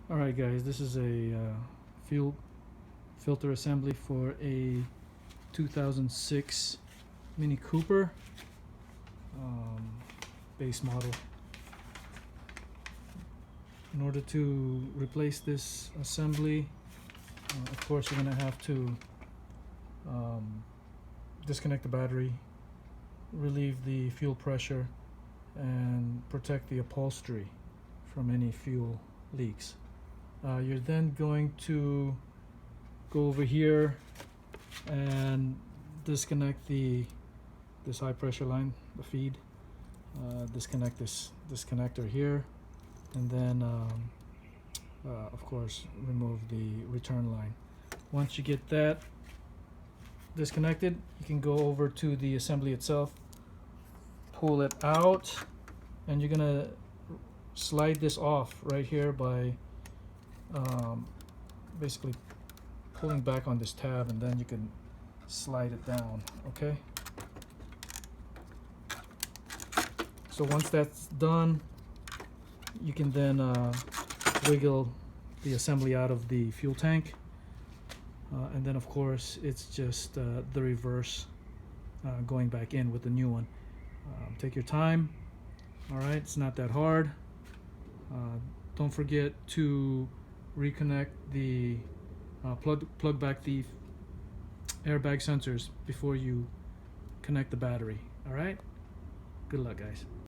Alright guys, this is a fuel filter assembly for a 2006 Mini Cooper base model. In order to replace this assembly, of course you're going to have to disconnect the battery, relieve the fuel pressure, and protect the upholstery from any fuel leaks. You're then going to go over here and disconnect this high pressure line, the feed. Disconnect this connector here, and then of course remove the return line. Once you get that disconnected, you can go over to the assembly itself, pull it out, and you're gonna slide this off right here by basically pulling back on this tab, and then you can slide it down. Okay, so once that's done, you can then wiggle the assembly out of the fuel tank, and then of course it's just the reverse going back in with the new one. Take your time. All right, it's not that hard. Don't forget to reconnect the plug back the airbag sensors before you connect the battery. All right, good luck guys.